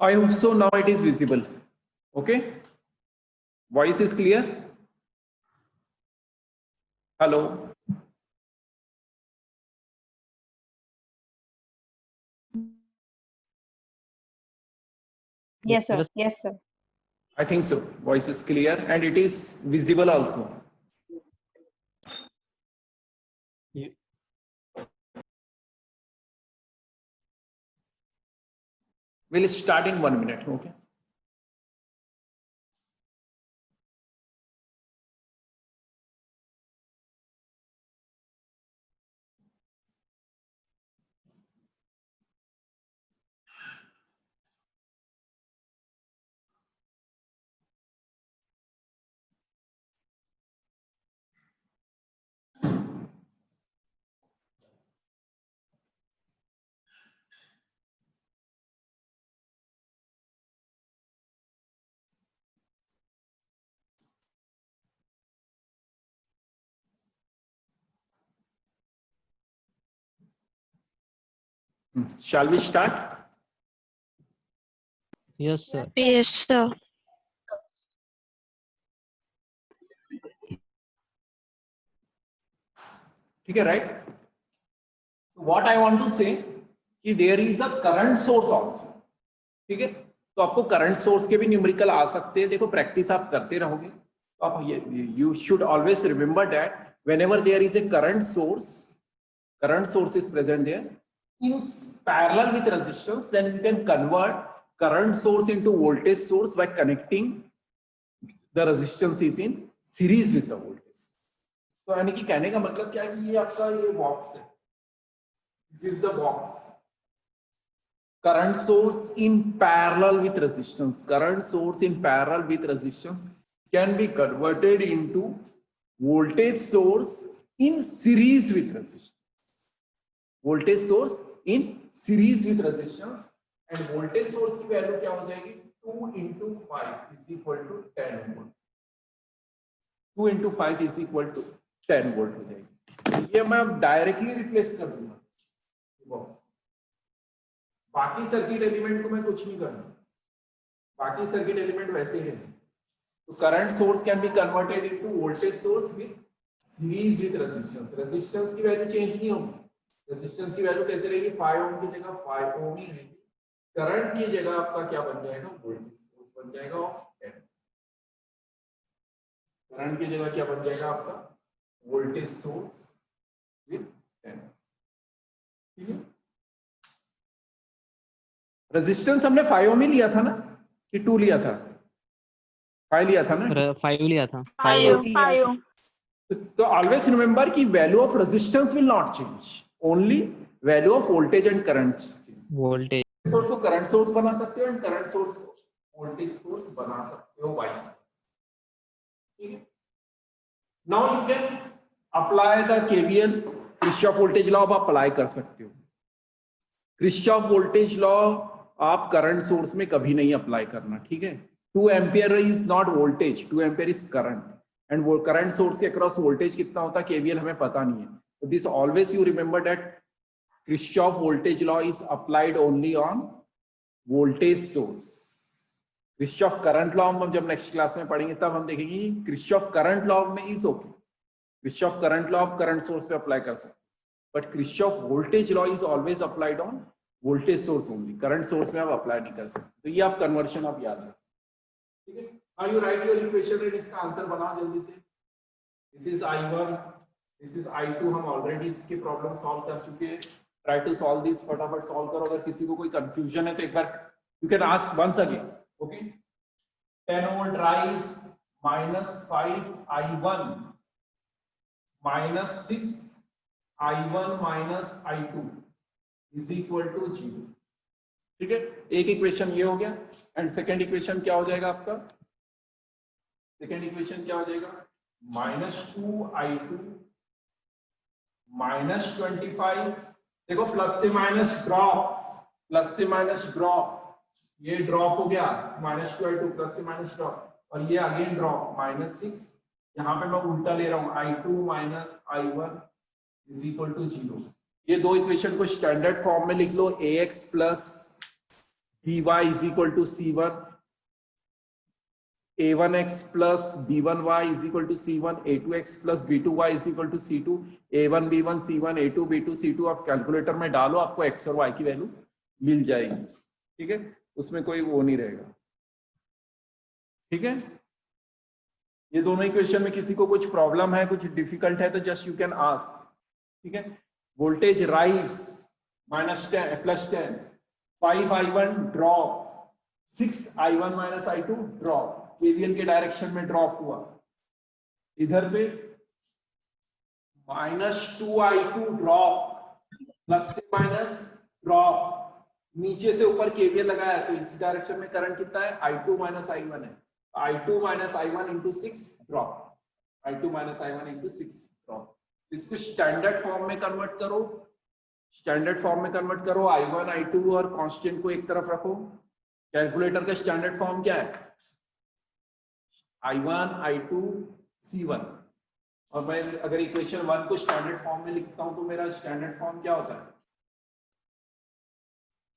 I hope so. Now it is visible. Okay. Voice is clear. Hello. Yes, sir. Yes, sir. I think so. Voice is clear and it is visible also. We'll start in 1 minute. Okay. Shall we start? Yes, sir. Yes, sir. Okay, right? What I want to say कि there is a current source also. ठीक है, तो आपको current source के भी numerical आ सकते हैं. देखो प्रैक्टिस आप करते रहोगे तो आप you should always remember that whenever there is a current source is present there in parallel with resistance, then we can convert current source into voltage source by connecting the resistance is in series with the voltage. तो यानी कि कहने का मतलब क्या है कि ये आपका ये बॉक्स है, this is the box. Current source in parallel with resistance. Current source in parallel with resistance can be converted into voltage source in series with resistance. Voltage source in series with resistance, and voltage source की value क्या हो जाएगी? 2 into 5 is equal to 10 volt. 2 into 5 is equal to 10 volt हो जाएगी. ये मैं directly replace कर दूंगा बॉक्स. बाकी सर्किट एलिमेंट को मैं कुछ नहीं करना, बाकी सर्किट एलिमेंट वैसे ही है. तो current source can be converted into voltage source with series with resistance. Resistance की वैल्यू चेंज नहीं होगी. रेजिस्टेंस की वैल्यू कैसे रहेगी? 5 ओम की जगह 5 ओम ही रहेगी. करंट की जगह आपका क्या बन जाएगा? वोल्टेज सोर्स बन जाएगा ऑफ 10. करंट की जगह क्या बन जाएगा आपका? Voltage source with 10. ठीक है. रेजिस्टेंस हमने 5 ओम ही लिया था ना कि 2 लिया था? 5 लिया था ना? 5 लिया था. 5. तो ऑलवेज रिमेंबर कि value of resistance will not change, only value of voltage and current. Voltage source को करंट सोर्स बना सकते हो एंड करंट सोर्स को वोल्टेज सोर्स बना सकते हो, वाइस. ठीक है. Now you can apply the KVL. Kirchhoff voltage law आप अप्लाई कर सकते हो. किरचॉफ वोल्टेज लॉ आप करंट सोर्स में कभी नहीं अप्लाई करना. ठीक है. 2 ampere is not voltage, 2 ampere is current, and वो करंट सोर्स के अक्रॉस वोल्टेज कितना होता है केवीएल हमें पता नहीं है. तो this always you remember that Kirchhoff voltage law is applied only on voltage source. Kirchhoff current law हम जब नेक्स्ट क्लास में पढ़ेंगे तब हम देखेंगे किरचॉफ करंट लॉ में is okay. Kirchhoff current law आप करंट सोर्स पे अप्लाई कर सकते, but Kirchhoff voltage law is always applied on voltage source only. Current source में आप अप्लाई नहीं कर सकते. तो ये आप कन्वर्शन आप याद रखें. ठीक है. Now you write your equation and इसका आंसर बनाओ जल्दी से. This is I1, this is I2. हम ऑलरेडी इसके प्रॉब्लम सॉल्व कर चुके हैं. ट्राई टू सॉल्व दिस, फटाफट सॉल्व करो. अगर किसी को कोई कंफ्यूजन है तो एक बार you can ask once again. Okay. 10 volt rise -5 I1 -6 I1 I2 is equal to 0. ठीक है. एक इक्वेशन ये हो गया. एंड सेकेंड इक्वेशन क्या हो जाएगा आपका? सेकेंड इक्वेशन क्या हो जाएगा? -2 I2 -25. देखो प्लस से माइनस ड्रॉप, प्लस से माइनस ड्रॉप, ये ड्रॉप हो गया. -2 I2 प्लस से माइनस ड्रॉप, और ये अगेन ड्रॉप -6. यहाँ पे मैं उल्टा ले रहा हूँ. I2 I1 is equal to 0. ये दो इक्वेशन को स्टैंडर्ड फॉर्म में लिख लो. ax plus by is equal to C1, A1x plus B1y is equal to C1, A2x plus B2y is equal to C2, A1 B1 C1 A2 B2 C2 आप calculator में डालो, आपको x और y की value मिल जाएगी। ठीक है, उसमें कोई वो नहीं रहेगा। ठीक है, ये दोनों इक्वेशन में किसी को कुछ प्रॉब्लम है, कुछ डिफिकल्ट है तो जस्ट यू कैन आस्क। ठीक है, voltage rise -10 +10, 5i1 drop, 6i1 -i2 drop, KVL के डायरेक्शन में ड्रॉप हुआ। इधर पे -2i2 ड्रॉप, प्लस से माइनस ड्रॉप, नीचे से ऊपर केवीएल लगाया तो इस डायरेक्शन में करंट कितना है, i2 i1 है, i2 i1 into 6 drop, i2 i1 into 6 drop. इसको स्टैंडर्ड फॉर्म में कन्वर्ट करो, स्टैंडर्ड फॉर्म में कन्वर्ट करो, i1 i2 और कांस्टेंट को एक तरफ रखो। कैलकुलेटर का स्टैंडर्ड फॉर्म क्या है, i1 i2 c1, और मैं अगर इक्वेशन 1 को स्टैंडर्ड फॉर्म में लिखता हूं तो मेरा स्टैंडर्ड फॉर्म क्या होता है,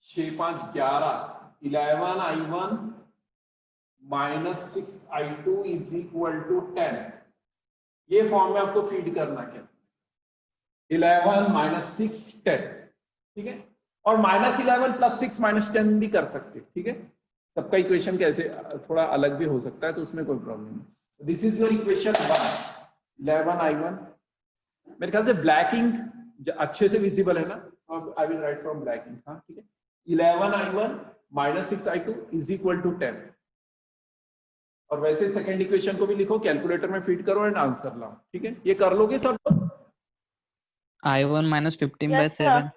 6 5 11, 11i1 -6i2 is equal to 10। ये फॉर्म में आपको फीड करना क्या, 11 -6 10। ठीक है, और -11 + 6 -10 भी कर सकते हैं। ठीक है, सबका इक्वेशन कैसे थोड़ा अलग भी हो सकता है, तो उसमें कोई प्रॉब्लम नहीं। This is your equation 1, 11i1। मेरे ख्याल से ब्लैकिंग अच्छे से विजिबल है ना, I will write from blacking. हाँ ठीक है, 11i1 -6i2 is equal to 10। और वैसे सेकंड इक्वेशन को भी लिखो, कैलकुलेटर में फीड करो एंड आंसर लाओ। ठीक है, ये कर लोगे सब लोग। I1 -15/7।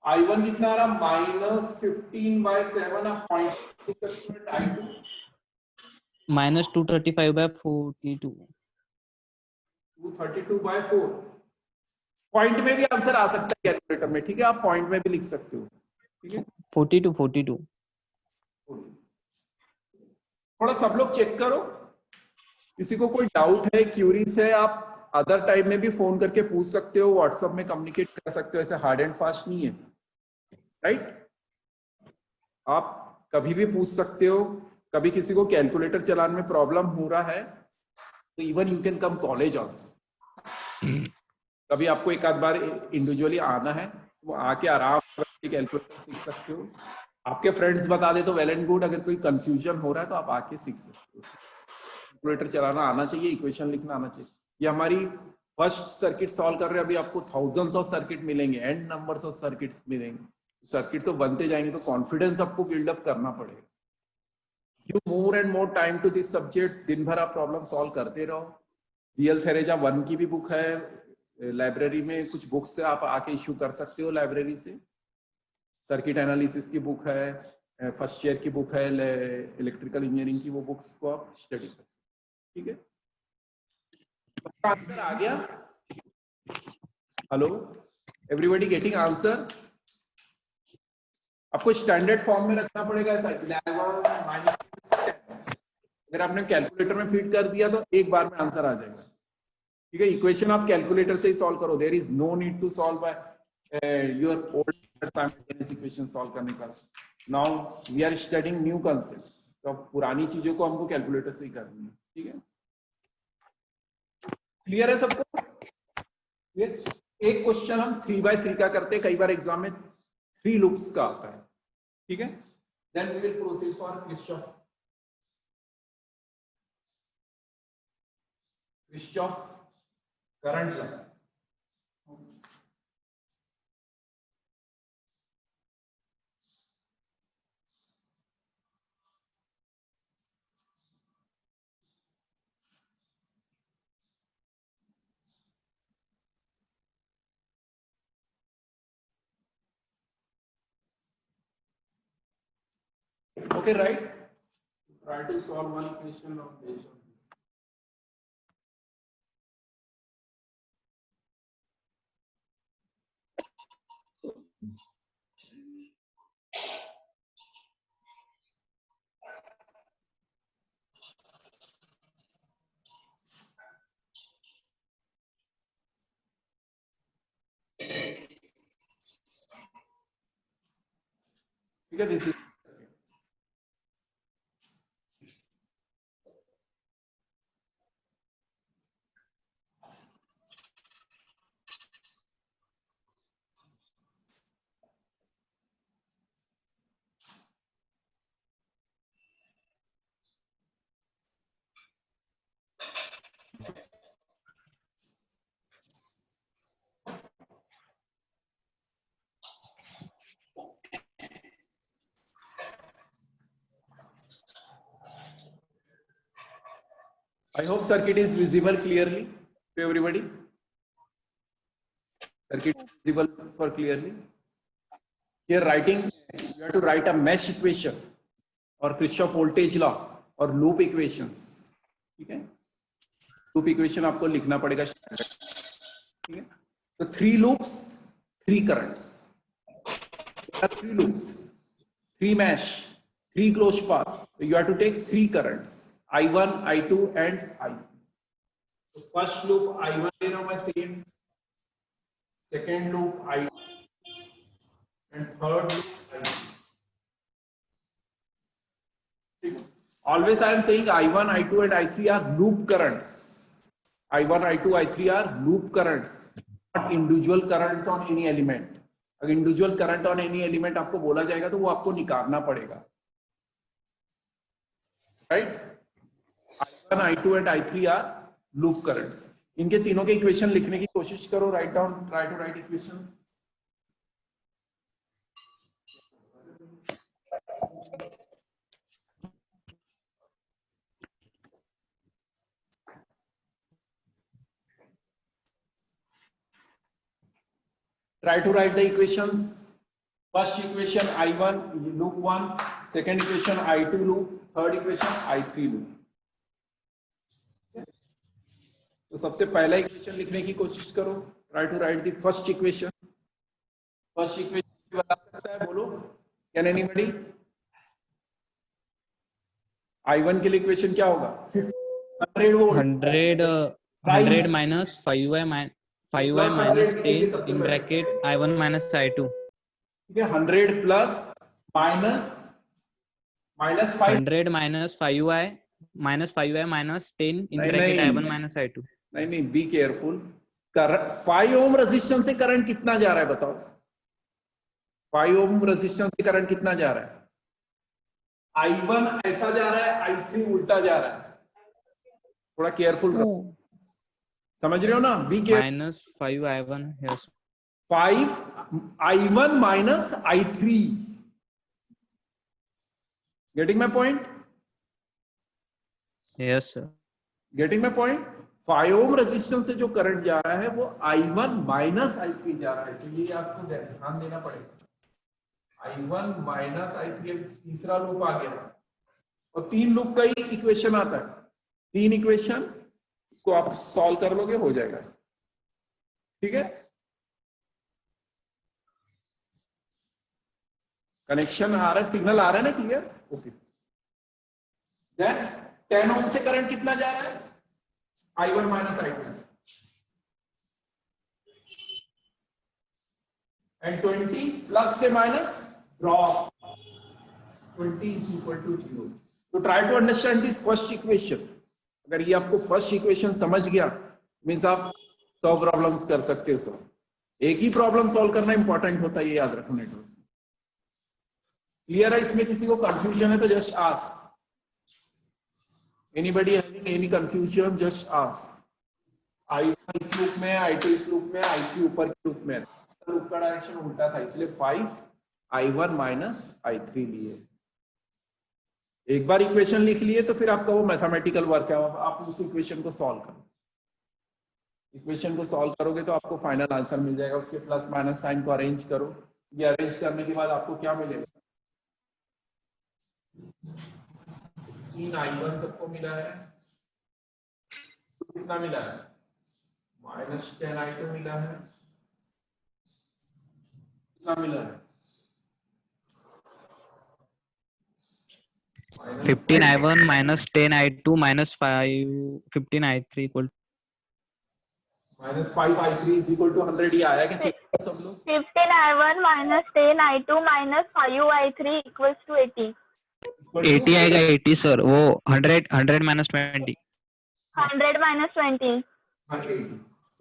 I1 कितना आ रहा, -15/7। आप पॉइंट I2 -235/42। 232/4। पॉइंट में भी आंसर आ सकता है कैलकुलेटर में। ठीक है, आप पॉइंट में भी लिख सकते हो। ठीक है, 42। थोड़ा सब लोग चेक करो, किसी को कोई डाउट है, क्यूरीज है, आप अदर टाइम में भी फोन करके पूछ सकते हो, व्हाट्सएप में कम्युनिकेट कर सकते हो, ऐसे हार्ड एंड फास्ट नहीं है। राइट, आप कभी भी पूछ सकते हो। कभी किसी को कैलकुलेटर चलाने में प्रॉब्लम हो रहा है तो even you can come college also. कभी आपको एक आध बार इंडिविजुअली आना है तो आके आराम से कैलकुलेटर सीख सकते हो। आपके फ्रेंड्स बता दे तो वेल एंड गुड, अगर कोई कंफ्यूजन हो रहा है तो आप आके सीख सकते हो। कैलकुलेटर चलाना आना चाहिए, इक्वेशन लिखना आना चाहिए। ये हमारी फर्स्ट सर्किट सॉल्व कर रहे हैं, अभी आपको थाउजेंड्स ऑफ सर्किट मिलेंगे, एंड नंबर्स ऑफ सर्किट्स मिलेंगे। सर्किट तो बनते जाएंगे, तो कॉन्फिडेंस आपको बिल्डअप करना पड़ेगा। Give more and more time to this subject. दिन भर आप प्रॉब्लम सॉल्व करते रहो। रियल थेरेजा 1 की भी बुक है लाइब्रेरी में, कुछ बुक्स से आप आके इश्यू कर सकते हो लाइब्रेरी से। सर्किट एनालिसिस की बुक है, फर्स्ट ईयर की बुक है इलेक्ट्रिकल इंजीनियरिंग की, वो बुक्स को आप स्टडी कर सकते हो। ठीक है, आंसर आ गया? Hello, everybody getting answer? आपको स्टैंडर्ड फॉर्म में रखना पड़ेगा ऐसा। 11 -10। अगर आपने कैलकुलेटर में फीड कर दिया तो एक बार में आंसर आ जाएगा। ठीक है, इक्वेशन आप कैलकुलेटर से ही सॉल्व करो। There is no need to solve by your old simultaneous equation solve करने का। Now we are studying new concepts, तो पुरानी चीजों को हमको कैलकुलेटर से ही करनी है। ठीक है, क्लियर है सबको? एक क्वेश्चन हम 3x3 का करते हैं, कई बार एग्जाम में 3 लूप्स का आता है। ठीक है, then we will proceed for Kirchhoff's current law. Okay, right? Try to solve one question on based on this. ठीक ठीक है, this is I hope circuit is visible clearly to everybody. Circuit is visible for clearly. Here writing, you have to write a mesh equation or Kirchhoff voltage law or loop equations. ठीक है, loop equation आपको लिखना पड़ेगा, ठीक है. So 3 loops, 3 currents. There are 3 loops, 3 mesh, 3 closed path. So you have to take 3 currents, I1, I2 and I. So first loop I1 ले रहा हूँ मैं same, second loop I2 and third loop I2. Always I am saying I1, I2 and I3 are loop currents. I1, I2, I3 are loop currents, not individual currents on any element. अगर individual current on any element आपको बोला जाएगा तो वो आपको निकालना पड़ेगा, right. I1, I2 and I3 are loop currents. इनके तीनों के इक्वेशन लिखने की कोशिश करो, write down, try to write equations. Try to write the equations. First equation I1 loop 1, second equation I2 loop, third equation I3 loop. तो सबसे पहला इक्वेशन लिखने की कोशिश करो. Try to write the first equation. First equation बता सकता है, बोलो. Can anybody? I1 के लिए इक्वेशन क्या होगा? 100 volt. 100 minus 5y minus 10 in bracket I1 minus I2. ठीक है, 100 plus minus 5. 100 minus 5y minus 10 in नहीं, bracket नहीं. I1 minus I2. नहीं, बी केयरफुल. 5 ओम रेजिस्टेंस से करंट कितना जा रहा है बताओ? 5 ओम रेजिस्टेंस से करंट कितना जा रहा है? I1 ऐसा जा रहा है, I3 उल्टा जा रहा है. थोड़ा केयरफुल रहो. समझ रहे हो ना? Be careful. Minus 5 I1. Yes. 5 I1 minus I3. Getting my point? Yes, sir. Getting my point? 5 ohm resistance से जो करंट जा रहा है वो I1 माइनस I3 जा रहा है. तो ये आपको ध्यान देना पड़ेगा. I1 माइनस I3, तीसरा लूप आ गया और 3 लूप का ही इक्वेशन आता है. 3 इक्वेशन को आप सॉल्व कर लोगे, हो जाएगा. ठीक है, कनेक्शन आ रहा है, सिग्नल आ रहा है ना, क्लियर? ओके. देन 10 ओम से करंट कितना जा रहा है? I1 minus I2 and 20 plus से minus drop. 20 is equal to 0. तो try to understand this first equation. अगर ये आपको फर्स्ट इक्वेशन समझ गया, मीन्स आप 100 प्रॉब्लम्स कर सकते हो. सब एक ही प्रॉब्लम सॉल्व करना इंपॉर्टेंट होता है, ये याद रखो नेटवर्क. क्लियर है? इसमें किसी को कंफ्यूजन है तो just ask. Anybody having any confusion, just ask. I1 इस लूप में, I2 इस लूप में, I3 ऊपर के लूप में. लूप का डायरेक्शन उल्टा था, इसलिए 5 I1 माइनस I3 लिए. एक बार इक्वेशन लिख लिए तो फिर आपका वो मैथमेटिकल वर्क है, आप उस इक्वेशन को सॉल्व करो. इक्वेशन को सॉल्व करोगे तो आपको फाइनल आंसर मिल जाएगा. उसके प्लस माइनस साइन को अरेंज करो. ये अरेंज करने के बाद आपको क्या मिलेगा? 3 I1 सबको मिला है. कितना मिला है? माइनस 10 I2 मिला है. कितना मिला है? 15 I1 minus 10 I2 minus 15 I3 equal -5 I3 is equal to 100. ये आया क्या? सब लोग 15I1 minus 10I2 minus 5I3 equals to 80. 80 आएगा 80 सर वो 100 minus 20 100 minus 20.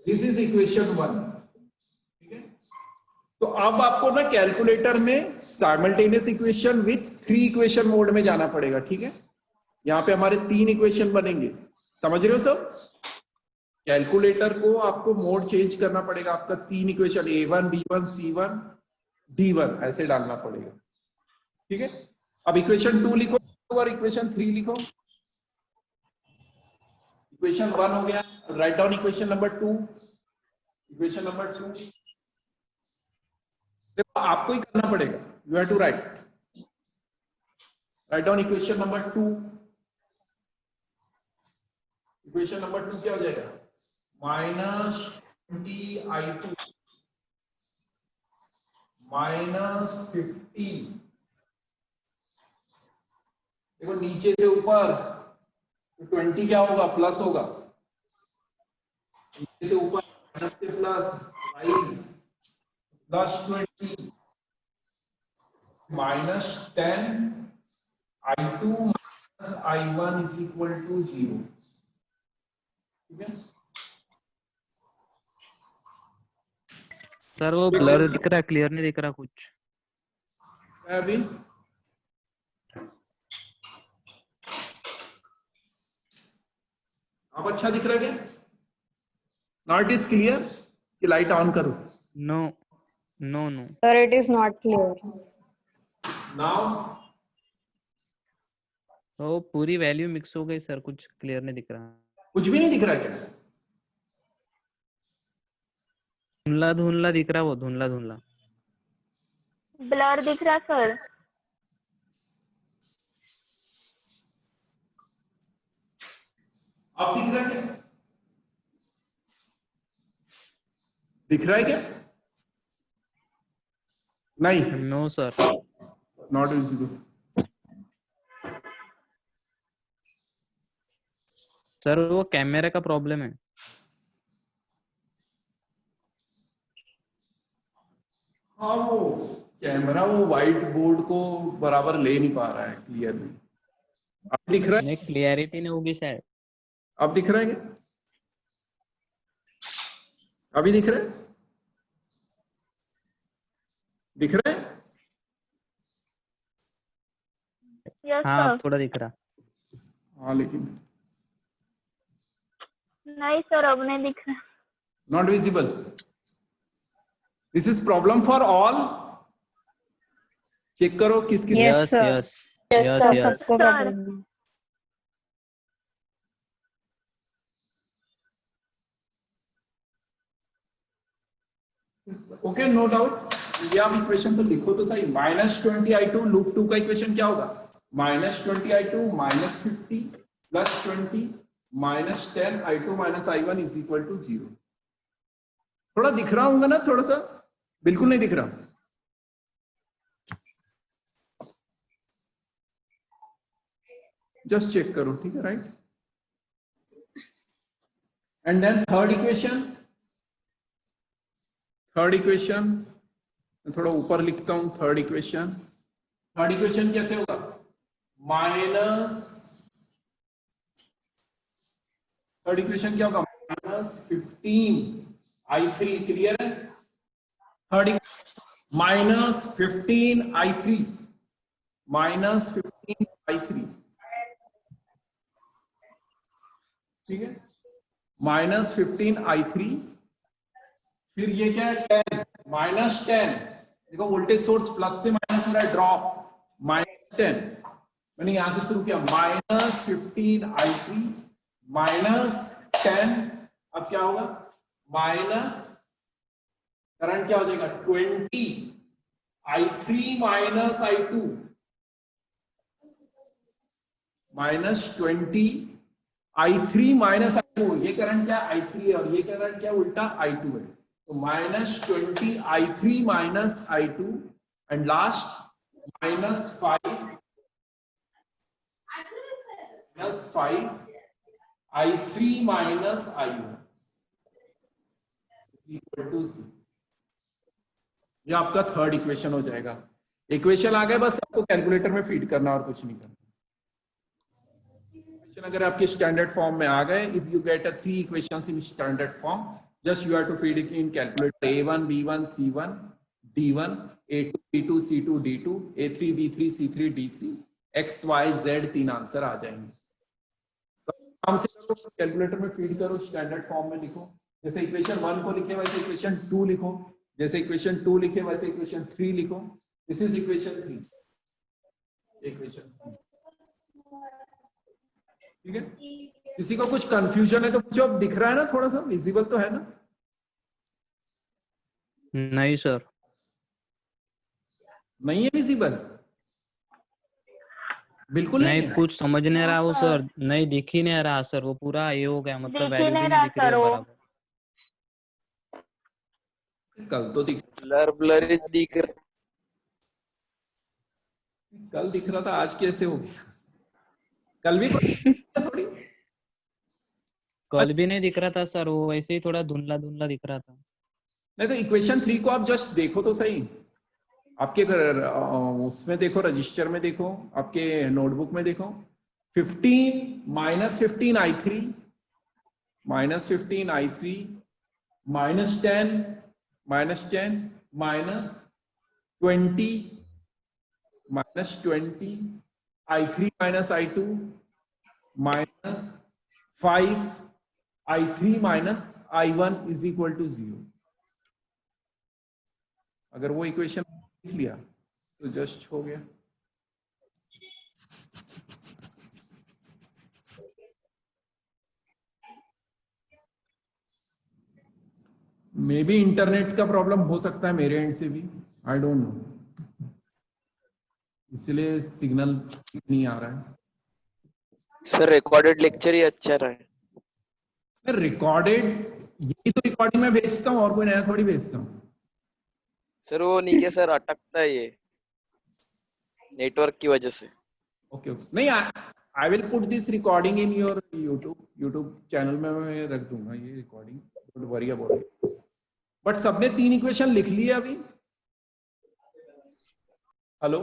This is equation 1. ठीक है, तो अब आपको ना कैलकुलेटर में simultaneous equation with 3 equation mode में जाना पड़ेगा. ठीक है, यहाँ पे हमारे 3 इक्वेशन बनेंगे. समझ रहे हो सब? कैलकुलेटर को आपको मोड चेंज करना पड़ेगा. आपका 3 equation A1 B1 C1 D1 ऐसे डालना पड़ेगा. ठीक है, अब इक्वेशन 2 लिखो और इक्वेशन 3 लिखो. इक्वेशन 1 हो गया. Write down equation number 2. Equation number 2 देखो आपको ही करना पड़ेगा. You have to write down equation number 2. Equation number 2 क्या हो जाएगा? Minus 20I2 minus 50. देखो नीचे से ऊपर तो 20 क्या होगा? प्लस होगा. नीचे से ऊपर माइनस से plus rise plus 20 minus 10I2 minus I1 is equal to 0. ठीक है, सर वो ब्लर दिख रहा है, क्लियर नहीं दिख रहा कुछ. अभी अब अच्छा दिख रहा है क्या? नॉट इट इज क्लियर कि लाइट ऑन करो. No no no Sir, it is not clear. Now वो पूरी वैल्यू मिक्स हो गई सर, कुछ क्लियर नहीं दिख रहा. कुछ भी नहीं दिख रहा क्या? धुंधला धुंधला दिख रहा, वो धुंधला धुंधला. ब्लर दिख रहा सर. अब दिख रहा है क्या? दिख रहा है क्या? नहीं, no sir. Not visible. Sir वो कैमरा का प्रॉब्लम है. हाँ, वो कैमरा वो व्हाइट बोर्ड को बराबर ले नहीं पा रहा है क्लियरली. अब दिख रहा है? नहीं, क्लियरिटी नहीं होगी शायद. अब दिख रहा है क्या? अभी दिख रहा है? दिख रहा है? यस हाँ सर. थोड़ा दिख रहा. हाँ लेकिन नहीं सर, अब नहीं दिख रहा. Not visible. This is problem for all. Check करो किस किस. Yes, yes sir. Yes Yes, Yes, sir. yes. सबको Sir. problem है. Okay, no doubt. ये आप इक्वेशन तो लिखो तो सही. माइनस 20I2 लूप 2 का इक्वेशन क्या होगा? Minus 20I2 minus 50 plus 20 minus 10I2 minus I1 is equal to 0. थोड़ा दिख रहा होगा ना? थोड़ा सा बिल्कुल नहीं दिख रहा. जस्ट चेक करो. ठीक है, right. And then third equation. Third equation थोड़ा ऊपर लिखता हूं. थर्ड इक्वेशन कैसे होगा? माइनस थर्ड इक्वेशन क्या होगा? Minus 15I3. क्लियर है? Third minus 15I3 minus 15I3. ठीक है, माइनस 15I3. फिर ये क्या है? 10 माइनस 10. देखो वोल्टेज सोर्स प्लस से माइनस हो रहा है. Drop minus 10. मैंने यहां से शुरू किया. Minus 15I3 minus 10. अब क्या होगा? माइनस करंट क्या हो जाएगा? 20I3 minus I2 minus 20I3 minus I2. ये करंट क्या? I3 है और ये करंट क्या? उल्टा I2 है. तो minus 20I3 minus I2 and last minus 5I3 minus I1 equal to 0. ये आपका थर्ड इक्वेशन हो जाएगा। इक्वेशन आ गए, बस आपको कैलकुलेटर में फीड करना और कुछ नहीं करना। इक्वेशन अगर आपके स्टैंडर्ड फॉर्म में आ गए, if you get a 3 equations in standard form, just you have to feed it in calculator. A1 B1 C1 D1 A2 B2 C2 D2 A3 B3 C3 D3 X Y Z 3 answer आ जाएंगे। आराम से करो, calculator में feed करो, standard form में लिखो। जैसे equation 1 को लिखे वैसे इक्वेशन 2 लिखो, जैसे इक्वेशन 2 लिखे वैसे इक्वेशन 3 लिखो। दिस इज इक्वेशन 3, इक्वेशन, ठीक है। किसी को कुछ कंफ्यूजन है तो कुछ अब दिख रहा है ना, थोड़ा सा विजिबल तो है ना? नहीं सर, नहीं है विजिबल, बिल्कुल नहीं नहीं है। कुछ समझ नहीं रहा वो सर, नहीं दिख ही नहीं रहा सर, वो पूरा ये हो गया, मतलब दिख ही वैल्यू भी नहीं नहीं रहा दिख रही सर है वो। बराबर। कल तो दिख, ब्लर दिख रहा। कल दिख रहा था, आज कैसे हो गया? कल भी थोड़ी। कल भी नहीं दिख रहा था सर, वो वैसे ही थोड़ा धुंधला धुंधला दिख रहा था। नहीं तो इक्वेशन 3 को आप जस्ट देखो तो सही, आपके उसमें देखो, रजिस्टर में देखो, आपके नोटबुक में देखो। 15 minus 15 I3 minus 15 I3 minus 10 minus 10 minus 20 minus 20 I3 minus I2 minus 5 I3 minus I1 is equal to 0। अगर वो इक्वेशन लिख लिया तो जस्ट हो गया। मे बी इंटरनेट का प्रॉब्लम हो सकता है मेरे एंड से भी, आई डोंट नो, इसलिए सिग्नल नहीं आ रहा है। सर रिकॉर्डेड लेक्चर ही अच्छा रहा है। रिकॉर्डेड, यही तो रिकॉर्डिंग में भेजता हूँ, और कोई नया थोड़ी भेजता हूँ। सर वो नहीं क्या सर, अटकता है ये नेटवर्क की वजह से। ओके ओके, नहीं, I will put this recording in your YouTube channel में मैं रख दूंगा ये recording, don't worry about it. But सबने 3 इक्वेशन लिख लिए अभी? हेलो,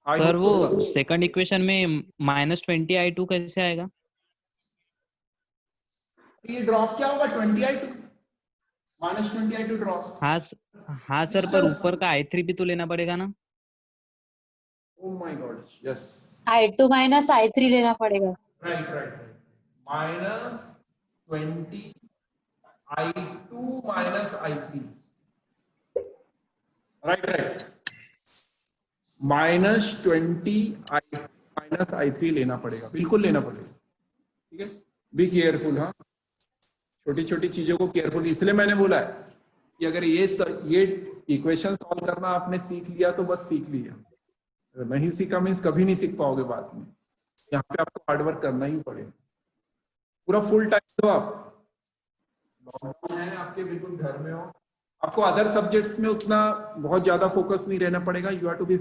आई सर होप वो सो। सेकंड इक्वेशन में -20 I2 कैसे आएगा? ये ड्रॉप क्या होगा? 20 I2 माइनस 20 I2 ड्रॉप। हाँ सर, पर ऊपर का I3 भी तो लेना पड़ेगा ना। Oh my God, yes. I2 minus I3 लेना पड़ेगा। Right. Minus 20 I2 minus I3. Right. Minus 20 I2 minus I3 लेना पड़ेगा, बिल्कुल लेना पड़ेगा, ठीक है। बी केयरफुल, हाँ, छोटी छोटी चीजों को केयरफुल, इसलिए मैंने बोला है कि अगर ये इक्वेशन सॉल्व करना आपने सीख लिया तो बस सीख लिया, अगर नहीं सीखा मीन्स कभी नहीं सीख पाओगे बाद में। यहाँ पे आपको हार्डवर्क करना ही पड़ेगा, पूरा फुल टाइम दो आप, लॉकडाउन है आपके, बिल्कुल घर में हो, आपको अदर सब्जेक्ट्स में उतना बहुत ज्यादा फोकस नहीं रहना पड़ेगा। You have to be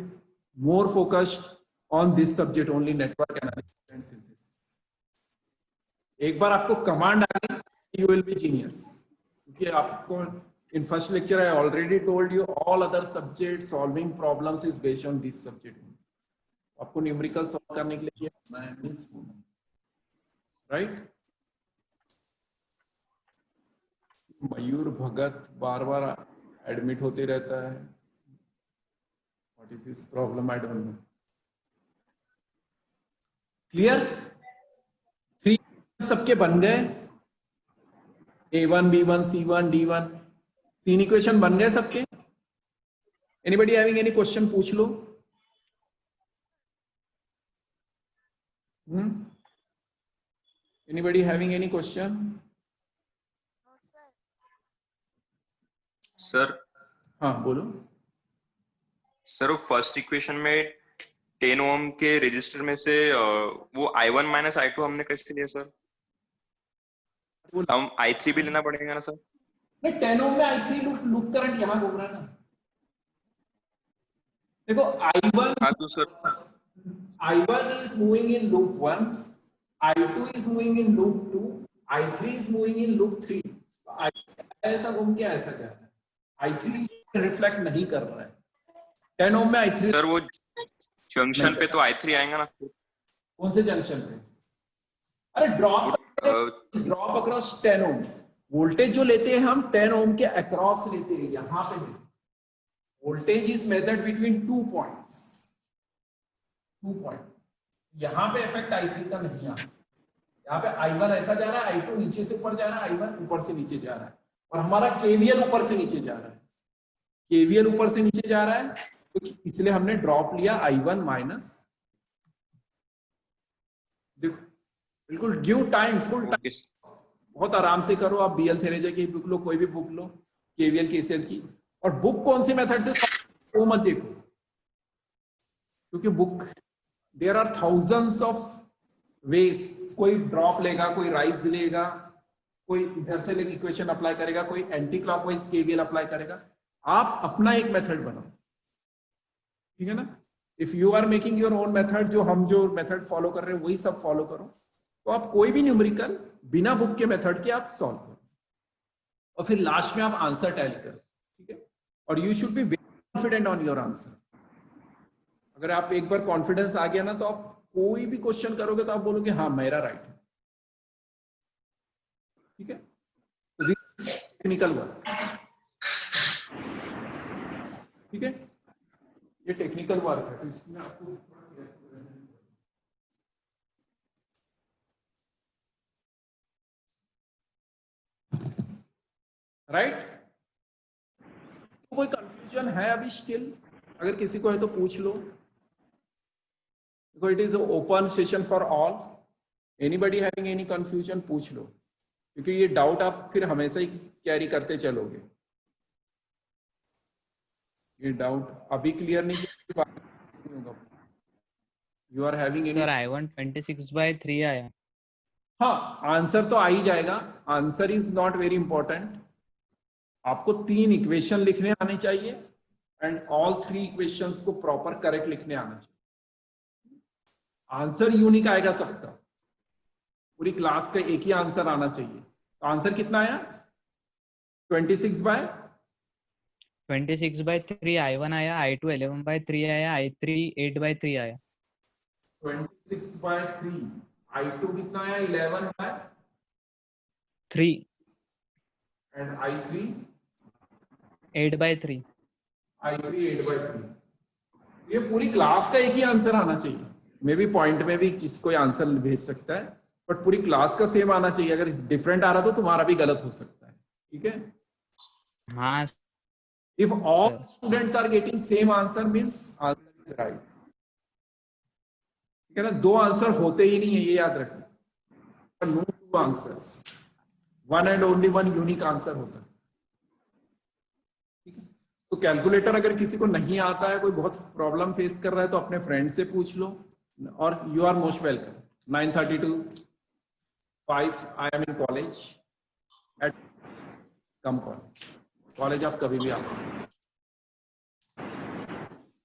more focused on this subject only, network analysis and synthesis. एक बार आपको कमांड आ गई, यू विल बी जीनियस, क्योंकि आपको in first lecture I already told you all other subject solving problems is based on this subject. आपको numerical solve करने के लिए राइट। मयूर भगत बार बार एडमिट होते रहता है, what is his problem, I don't know. Clear? 3 सबके बन गए, A1 B1 C1 D1, 3 equation बन गए सबके। एनीबॉडी हैविंग एनी क्वेश्चन पूछ लो। Anybody having any question? Sir, हाँ बोलो। सर वो फर्स्ट इक्वेशन में 10 ओम के रेजिस्टर में से वो I1 माइनस I2 हमने कैसे लिया सर? हम I3 भी लेना पड़ेगा ना सर? नहीं, 10 ओम में I3 लूप करंट यहाँ घूम रहा है ना। देखो I1, हाँ तो sir I1 is moving in loop 1, I2 is moving in loop 2, I3 is moving in loop 3। ऐसा घूम के ऐसा जा रहा है, i3 रिफ्लेक्ट नहीं कर रहा है, 10 ओम में i3 सर वो जंक्शन पे तो i3 आएगा ना फिर? कौन से जंक्शन पे? अरे ड्रॉप अक्रॉस 10 ओम, वोल्टेज जो लेते हैं हम 10 ओम के अक्रॉस लेते हैं, यहां पे voltage is measured between 2 points, यहां पे इफेक्ट i3 का नहीं आता, यहाँ पे i1 ऐसा जा रहा है, i2 नीचे से ऊपर जा रहा है, i1 ऊपर से नीचे जा रहा है, और हमारा KVL ऊपर से नीचे जा रहा है, KVL ऊपर से नीचे जा रहा है, तो इसलिए हमने ड्रॉप लिया i1 माइनस। देखो बिल्कुल गिव टाइम, फुल टाइम, बहुत आराम से करो आप, BL थेरेजा की बुक लो, कोई भी बुक लो, KVL KCL की, और बुक कौन से मेथड से वो मत देखो, क्योंकि book there are thousands of ways, कोई ड्रॉप लेगा, कोई राइज लेगा, कोई इधर से लेके इक्वेशन अप्लाई करेगा, कोई एंटी क्लॉकवाइज KVL अप्लाई करेगा, आप अपना एक मेथड बनाओ, ठीक है ना। If you are making your own method, जो हम जो मेथड फॉलो कर रहे हैं वही सब फॉलो करो, तो आप कोई भी न्यूमेरिकल बिना बुक के मेथड के आप सॉल्व करो, और फिर लास्ट में आप आंसर टैली करो, ठीक है। और you should be very confident on your answer. अगर आप एक बार कॉन्फिडेंस आ गया ना, तो आप कोई भी क्वेश्चन करोगे तो आप बोलोगे हाँ मेरा राइट है, ठीक है। टेक्निकल वर्क, ठीक है, ये टेक्निकल वर्क है, तो इसमें आपको राइट। कोई कंफ्यूजन है अभी स्टिल? अगर किसी को है तो पूछ लो, it is open session for all, anybody having any confusion पूछ लो, क्योंकि ये डाउट आप फिर हमेशा ही कैरी करते चलोगे। ये डाउट अभी क्लियर नहीं होगा। You are having any? Sir i1 26/3 आया। हाँ, आंसर तो आ ही जाएगा, answer is not very important. आपको 3 इक्वेशन लिखने आने चाहिए, एंड ऑल 3 इक्वेशंस को प्रॉपर करेक्ट लिखने आना चाहिए। आंसर यूनिक आएगा सबका, पूरी क्लास का एक ही आंसर आना चाहिए। तो आंसर कितना आया? 26/3 i1 आया, i2 11/3 आया, i3 8/3 आया। 26/3, i2 कितना आया? 11/3, एंड i3 8/3। i3 8/3। ये पूरी क्लास का एक ही आंसर आना चाहिए। मे बी पॉइंट में भी कोई आंसर भेज सकता है, बट पूरी क्लास का सेम आना चाहिए। अगर डिफरेंट आ रहा तो तुम्हारा भी गलत हो सकता है, ठीक है। हाँ, if all students are getting same answer means answer is right, ठीक है ना। 2 आंसर होते ही नहीं है, ये याद रखना। No 2 answers, 1 and only 1 unique answer होता है, ठीक है। तो कैलकुलेटर अगर किसी को नहीं आता है, कोई बहुत प्रॉब्लम फेस कर रहा है, तो अपने फ्रेंड से पूछ लो, और you are most welcome. 9:30 to 5 I am in college at come college आप कभी भी आ सकते हैं।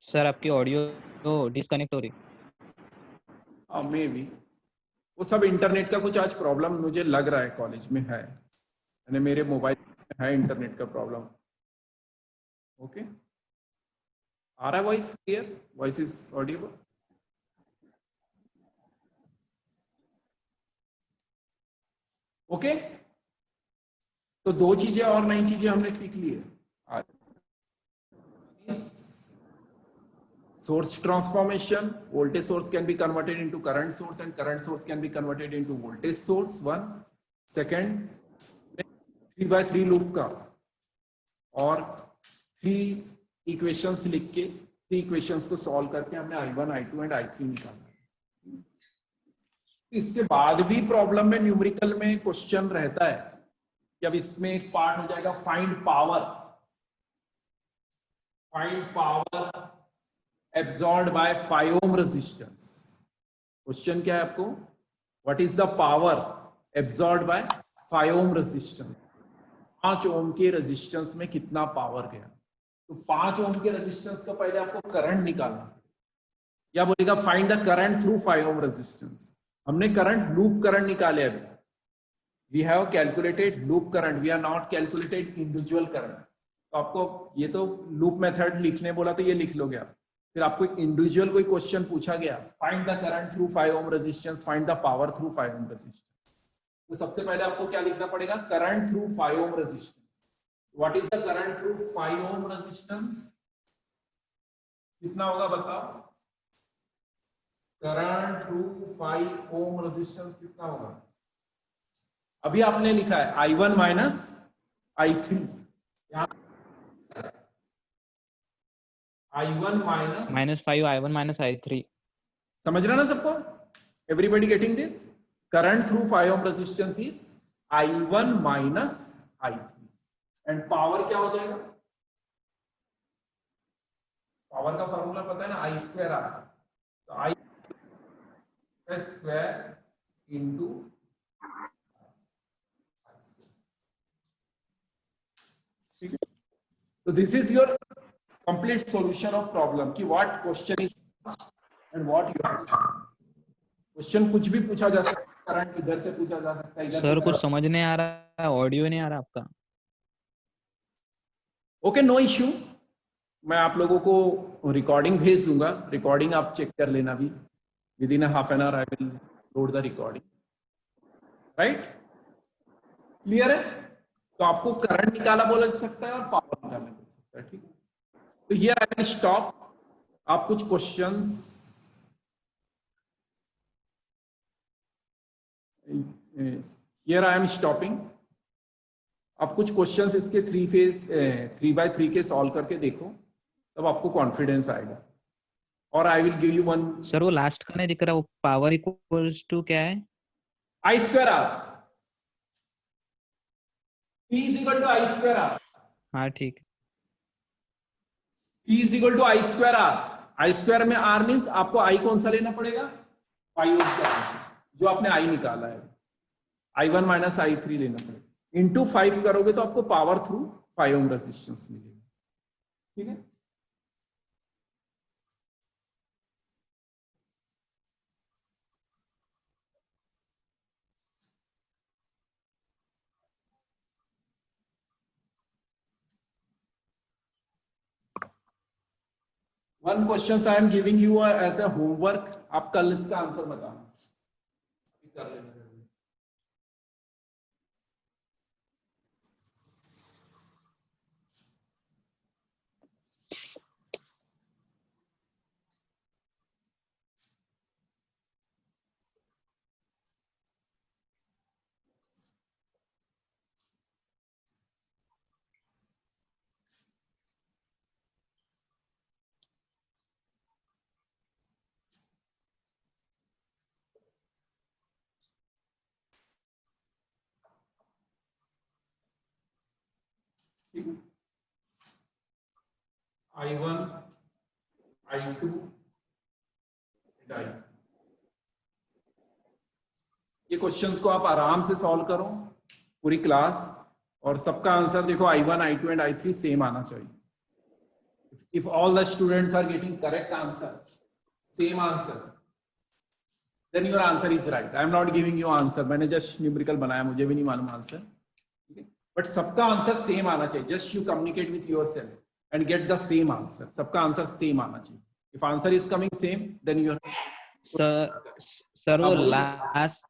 सर आपकी ऑडियो तो डिस्कनेक्ट हो रही। मे बी वो सब इंटरनेट का कुछ आज प्रॉब्लम मुझे लग रहा है कॉलेज में है, यानी मेरे मोबाइल में है इंटरनेट का प्रॉब्लम। ओके, आ रहा है voice clear? Voice is Audible? Okay, तो 2 चीजें और नई चीजें हमने सीख ली है आज। Source transformation, voltage source can be converted into current source and current source can be converted into voltage source, 1. Second, 3/3 loop का और 3 equations लिख के 3 equations को solve करके हमने I1, I2 and I3 निकाला। इसके बाद भी प्रॉब्लम में न्यूमेरिकल में क्वेश्चन रहता है कि अब इसमें एक पार्ट हो जाएगा find power absorbed by 5 ohm resistance। Question क्या है आपको? What is the power absorbed by 5 ohm resistance? 5 ओम के रेजिस्टेंस में कितना पावर गया? तो 5 ओम के रेजिस्टेंस का पहले आपको करंट निकालना, या बोलेगा find the current through 5 ohm resistance. हमने करंट लूप करंट निकाले अभी। We have calculated loop current, we are not calculated individual current. तो आपको ये तो लूप मेथड लिखने बोला तो ये लिख लोगे आप। फिर आपको इंडिविजुअल कोई क्वेश्चन पूछा गया, find the current through 5 ohm resistance, find the power through 5 ohm resistance, तो सबसे पहले आपको क्या लिखना पड़ेगा, current through 5 ohm resistance. What is the current through 5 ohm resistance, कितना होगा बताओ, करंट थ्रू 5 ओम रेजिस्टेंस कितना होगा। अभी आपने लिखा है I1 minus I3, I1 minus -5 I1 minus I3। समझ रहा ना सबको, everybody getting this, current through 5 ohm resistance is I1 minus I3 and power क्या हो जाएगा, पावर का फॉर्मूला पता है ना, I स्क्वायर आ, तो I स्क्वायर इंटू तो this is your complete solution of problem कि what question is asked and what you have to question कुछ भी पूछा जा सकता है, करंट इधर से पूछा जा सकता है, इधर सर से कुछ समझ नहीं आ रहा है, ऑडियो नहीं आ रहा आपका। ओके नो इश्यू, मैं आप लोगों को रिकॉर्डिंग भेज दूंगा, रिकॉर्डिंग आप चेक कर लेना भी, with in half an hour I will load the recording, right, clear है। तो आपको करंट निकाला बोल सकता है और पावर निकालना बोल सकता है, ठीक है। तो हियर आई विल स्टॉप, आप कुछ questions here I am stopping, आप कुछ क्वेश्चंस इसके 3x3 के सॉल्व करके देखो, तब आपको कॉन्फिडेंस आएगा। और I will give you one, sir वो लास्ट का नहीं दिख रहा, वो पावर इक्वल्स टू क्या है, I square R, P is equal to I square R, हाँ ठीक है। P is equal to I square R, I square में R मीन्स आपको I कौन सा लेना पड़ेगा, 5 ओम का, जो आपने I निकाला है, I1 माइनस I3 लेना पड़ेगा, इंटू 5 करोगे तो आपको पावर थ्रू 5 ओम रेजिस्टेंस मिलेगा, ठीक है। One question I am giving you as a homework, आप कल इसका आंसर बताना, कर लेना। I1, I2 and I3, ये क्वेश्चंस को आप आराम से सॉल्व करो पूरी क्लास, और सबका आंसर देखो I1, I2 and I3 same आना चाहिए। If all the students are getting correct answer, same answer, then your answer is right. I am not giving you answer, मैंने जस्ट न्यूमेरिकल बनाया, मुझे भी नहीं मालूम आंसर, ठीक है, बट सबका आंसर सेम आना चाहिए। Just you communicate with yourself and get the same answer, सबका आंसर सेम आना चाहिए। if answer is coming same then you sir वो last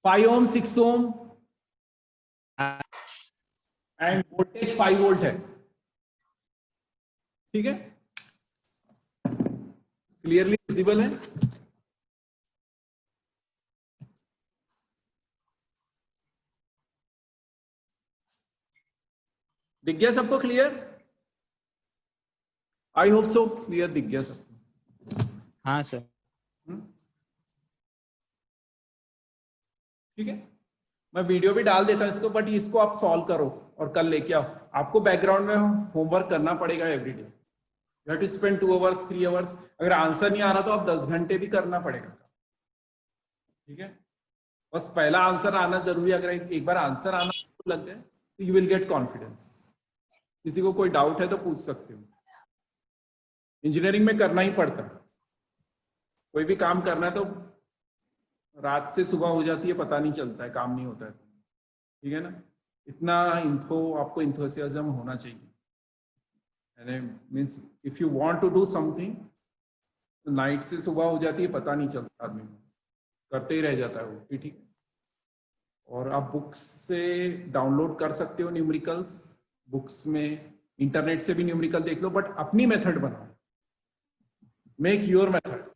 5 ohm 6 ohm and voltage 5 volt है, ठीक है, क्लियरली विजिबल है। दिख गया सबको clear, I hope so clear दिख गया सबको, हाँ सर। ठीक है, मैं वीडियो भी डाल देता हूं इसको, बट इसको आप सॉल्व करो और कल लेके आओ। आपको बैकग्राउंड में होमवर्क करना पड़ेगा everyday, you have to spend 2 hours 3 hours, अगर आंसर नहीं आ रहा तो आप 10 घंटे भी करना पड़ेगा, ठीक है। बस पहला आंसर आना जरूरी, अगर एक बार आंसर आना लग गए तो यू विल गेट कॉन्फिडेंस। किसी को कोई डाउट है तो पूछ सकते हो, इंजीनियरिंग में करना ही पड़ता है, कोई भी काम करना है तो रात से सुबह हो जाती है, पता नहीं चलता है, काम नहीं होता है, ठीक है ना। इतना इंथो आपको इंथुसियाज्म होना चाहिए। Means if you want to do something, तो नाइट से सुबह हो जाती है, पता नहीं चलता आदमी को, करते ही रह जाता है वो, ठीक है। और आप बुक्स से डाउनलोड कर सकते हो न्यूमेरिकल्स, बुक्स में इंटरनेट से भी न्यूमेरिकल देख लो, बट अपनी मेथड बनाओ, मेक योर मेथड।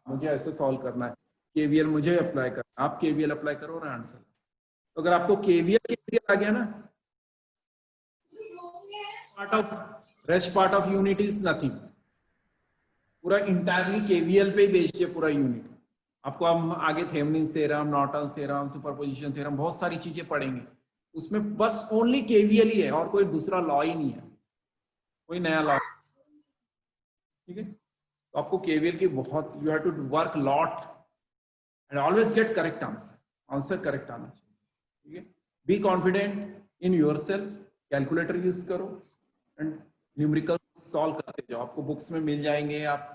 मुझे ऐसे सॉल्व करना है, केवीएल मुझे अप्लाई करना, आप केवीएल अप्लाई करो और आंसर। तो अगर आपको केवीएल केसीएल आ गया ना, rest part of unit is nothing, पूरा इंटायरली केवीएल पे ही बेस्ड है पूरा यूनिट। आपको हम आगे Thevenin's theorem, Norton's theorem, superposition theorem, बहुत सारी चीजें पढ़ेंगे, उसमें बस ओनली केवीएल ही है और कोई दूसरा लॉ ही नहीं है, कोई नया लॉ, ठीक है। तो आपको केवीएल की बहुत, you have to work lot and always get correct answer correct आना चाहिए, ठीक है। Be confident in yourself, calculator use करो एंड न्यूमेरिकल सॉल्व करते जाओ, आपको बुक्स में मिल जाएंगे, आप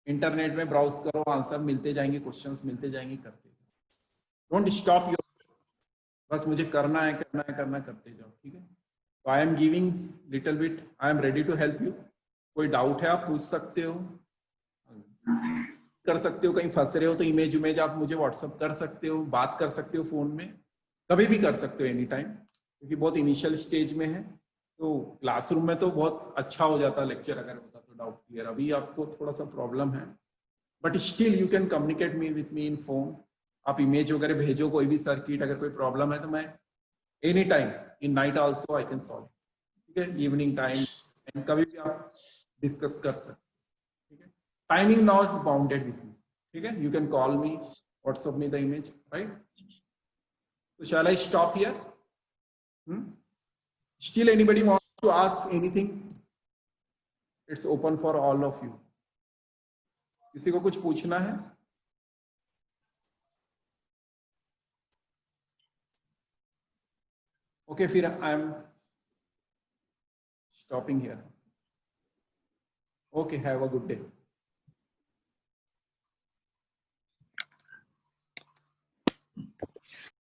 इंटरनेट में ब्राउज करो, आंसर मिलते जाएंगे, क्वेश्चंस मिलते जाएंगे, करते जाओ, डोंट स्टॉप योर, बस मुझे करना है करते जाओ, ठीक है। तो I am giving little bit, I am ready to help you. कोई डाउट है आप पूछ सकते हो, कर सकते हो, कहीं फंस रहे हो तो इमेज आप मुझे व्हाट्सअप कर सकते हो, बात कर सकते हो फोन में, कभी भी कर सकते हो एनी टाइम, क्योंकि बहुत इनिशियल स्टेज में है। तो क्लासरूम में तो बहुत अच्छा हो जाता लेक्चर अगर होता तो डाउट क्लियर, अभी आपको थोड़ा सा प्रॉब्लम है, but still you can communicate with me in phone. आप इमेज वगैरह भेजो, कोई भी सर्किट अगर कोई प्रॉब्लम है तो मैं any time in night also I can solve, ठीक है, इवनिंग टाइम कभी भी आप डिस्कस कर सकते, ठीक है। Timing not bounded with me, ठीक है, you can call me, WhatsApp me the image, right. So shall I stop here? Still anybody wants to ask anything? It's open for all of you. किसी को कुछ पूछना है? Okay, फिर I am stopping here. Okay, have a good day.